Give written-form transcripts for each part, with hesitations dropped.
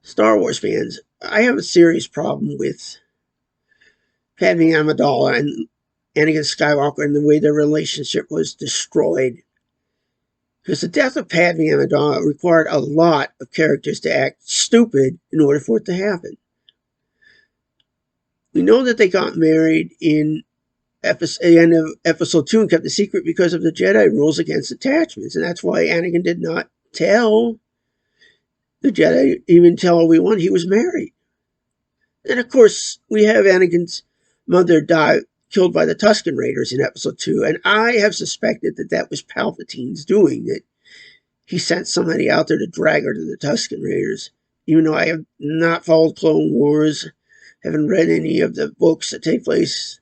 Star Wars fans, I have a serious problem with Padme Amidala and Anakin Skywalker and the way their relationship was destroyed. Because the death of Padme Amidala required a lot of characters to act stupid in order for it to happen. We know that they got married in the end of episode 2 and kept the secret because of the Jedi rules against attachments. And that's why Anakin did not tell the Jedi, even tell Obi-Wan he was married. And of course, we have Anakin's mother die, killed by the Tusken Raiders in episode 2. And I have suspected that that was Palpatine's doing, that he sent somebody out there to drag her to the Tusken Raiders. Even though I have not followed Clone Wars, haven't read any of the books that take place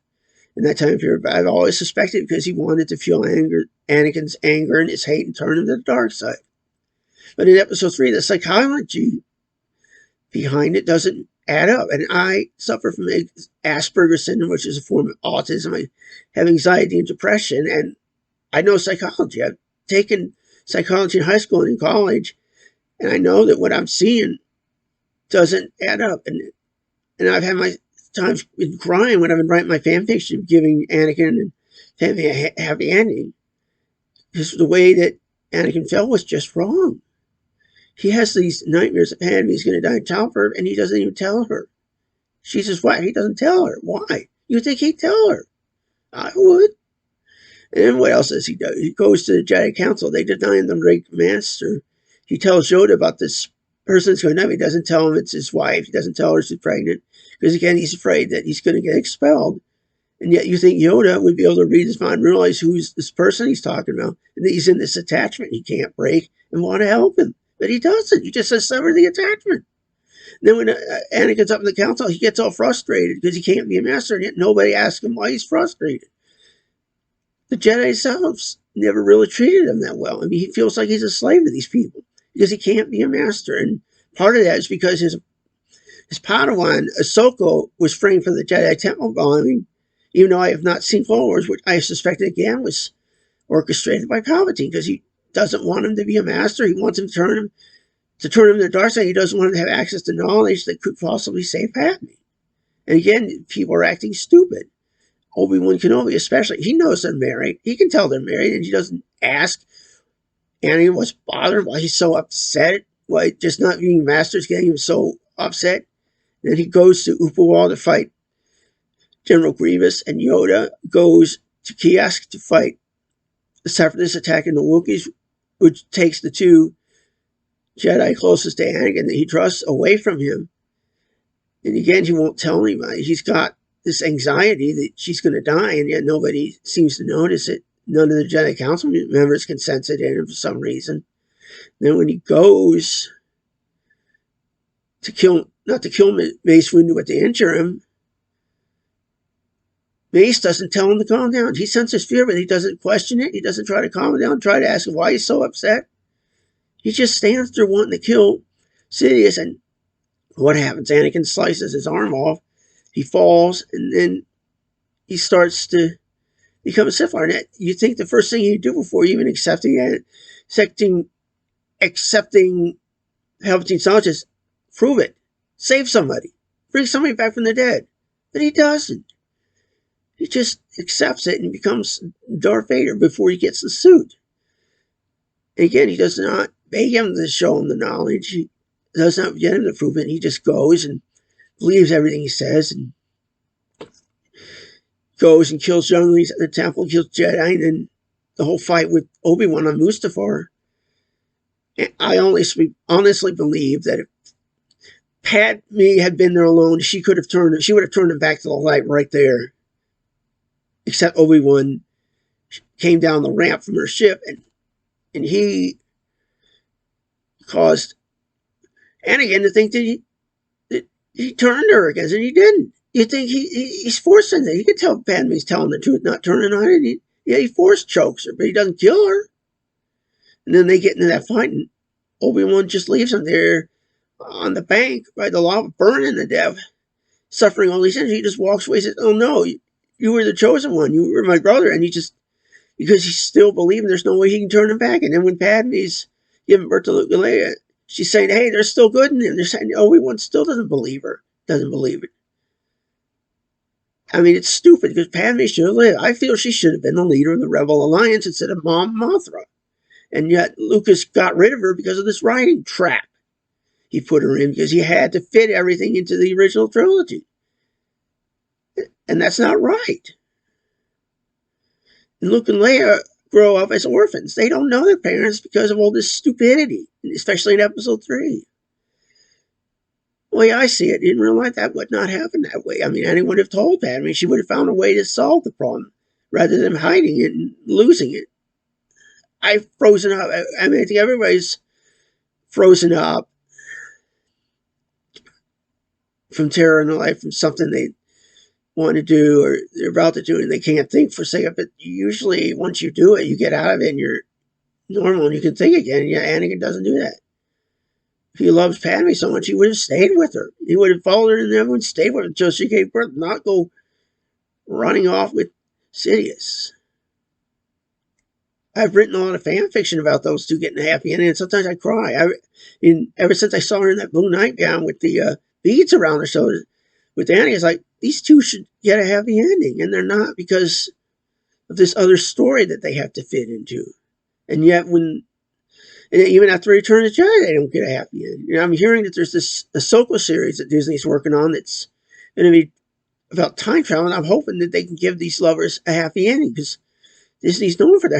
in that time period, but I've always suspected because he wanted to feel Anakin's anger and his hate and turn him to the dark side. But in episode 3, the psychology behind it doesn't add up. And I suffer from Asperger's syndrome, which is a form of autism. I have anxiety and depression, and I know psychology. I've taken psychology in high school and in college, and I know that what I'm seeing doesn't add up. And I've had my times been crying when I've been writing my fan fiction, giving Anakin and Padme a happy ending. Because the way that Anakin felt was just wrong. He has these nightmares that Padme's going to die in childbirth, and he doesn't even tell her. She's his wife. He doesn't tell her. Why? You think he'd tell her? I would. And then what else does he do? He goes to the Jedi Council. They deny him the great master. He tells Yoda about this person that's going to die. He doesn't tell him it's his wife. He doesn't tell her she's pregnant. Because, again, he's afraid that he's going to get expelled. And yet you think Yoda would be able to read his mind and realize who's this person he's talking about, and that he's in this attachment he can't break, and want to help him. But he doesn't. He just says, sever the attachment. And then when Anakin's up in the council, he gets all frustrated because he can't be a master, and yet nobody asks him why he's frustrated. The Jedi themselves never really treated him that well. I mean, he feels like he's a slave to these people because he can't be a master. And part of that is because his Padawan, Ahsoka, was framed for the Jedi Temple bombing, even though I have not seen Clone Wars, which I suspected again was orchestrated by Palpatine because he doesn't want him to be a master. He wants him to turn him to the dark side. He doesn't want him to have access to knowledge that could possibly save Padme. And again, people are acting stupid. Obi-Wan Kenobi especially, he knows they're married. He can tell they're married, and he doesn't ask Anakin what's bothering, why he's so upset, why just not being master is getting him so upset. And then he goes to Upawal to fight General Grievous, and Yoda goes to Kiesk to fight the Separatists attacking the Wookiees, which takes the two Jedi closest to Anakin that he trusts away from him. And again, he won't tell anybody. He's got this anxiety that she's going to die, and yet nobody seems to notice it. None of the Jedi Council members can sense it in him for some reason. Then when he goes to kill, not to kill Mace Windu, but to injure him, Mace doesn't tell him to calm down. He senses fear, but he doesn't question it. He doesn't try to calm him down, try to ask him why he's so upset. He just stands there wanting to kill Sidious, and what happens? Anakin slices his arm off. He falls, and then he starts to become a Sith Lord. And you think the first thing you do before even accepting Palpatine's knowledge is prove it. Save somebody. Bring somebody back from the dead. But he doesn't. He just accepts it and becomes Darth Vader before he gets the suit. And again, he does not beg him to show him the knowledge. He does not get him to prove it. He just goes and believes everything he says, and goes and kills younglings at the temple, kills Jedi, and then the whole fight with Obi-Wan on Mustafar. And I honestly believe that if Padme had been there alone, she would have turned him back to the light right there. Except Obi-Wan came down the ramp from her ship, and he caused Anakin to think that he turned her against it, and he didn't. You think he's forcing it. He can tell Padme's telling the truth, not turning on it. He force chokes her, but he doesn't kill her. And then they get into that fight, and Obi-Wan just leaves him there on the bank by the lava, burning to death, suffering all these things. He just walks away and says, oh no, you were the chosen one. You were my brother. And because he's still believing there's no way he can turn him back. And then when Padme's giving birth to Luke and Leia, She's saying, hey, they're still good in him. They're saying Obi-Wan still doesn't believe her. Doesn't believe it. I mean, it's stupid because Padme should have lived. I feel she should have been the leader of the Rebel Alliance instead of Mom Mothra. And yet Lucas got rid of her because of this writing trap he put her in, because he had to fit everything into the original trilogy. And that's not right. And Luke and Leia grow up as orphans. They don't know their parents because of all this stupidity, especially in episode 3. The way I see it, in real life, that would not happen that way. I mean, anyone would have told Padme. She would have found a way to solve the problem rather than hiding it and losing it. I've frozen up. I mean, I think everybody's frozen up from terror in their life, from something they want to do or they're about to do and they can't think for a second. But usually, once you do it, you get out of it and you're normal and you can think again. Yeah, Anakin doesn't do that. If he loves Padme so much, he would have stayed with her. He would have followed her and everyone stayed with her until she gave birth, not go running off with Sidious. I've written a lot of fan fiction about those two getting a happy ending, and sometimes I cry. Ever since I saw her in that blue nightgown with the beads around her shoulders with Annie, it's like, these two should get a happy ending, and they're not because of this other story that they have to fit into. And yet, even after Return of the Jedi, they don't get a happy ending. You know, I'm hearing that there's this Ahsoka series that Disney's working on that's going to be about time travel, and I'm hoping that they can give these lovers a happy ending, because Disney's known for their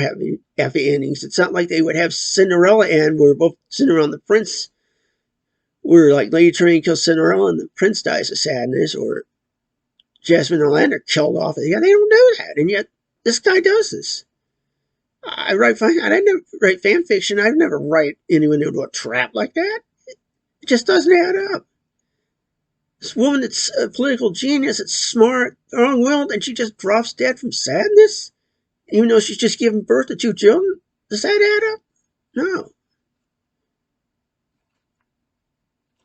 happy endings. It's not like they would have Cinderella end where both Cinderella and the prince were like Lady Tremaine kills Cinderella and the prince dies of sadness, or Jasmine and Orlando killed off. Yeah, they don't do that, and yet this guy does this. I never write fan fiction. I've never write anyone into a trap like that. It just doesn't add up. This woman that's a political genius, that's smart, strong-willed, and she just drops dead from sadness, even though she's just given birth to 2 children. Does that add up? No.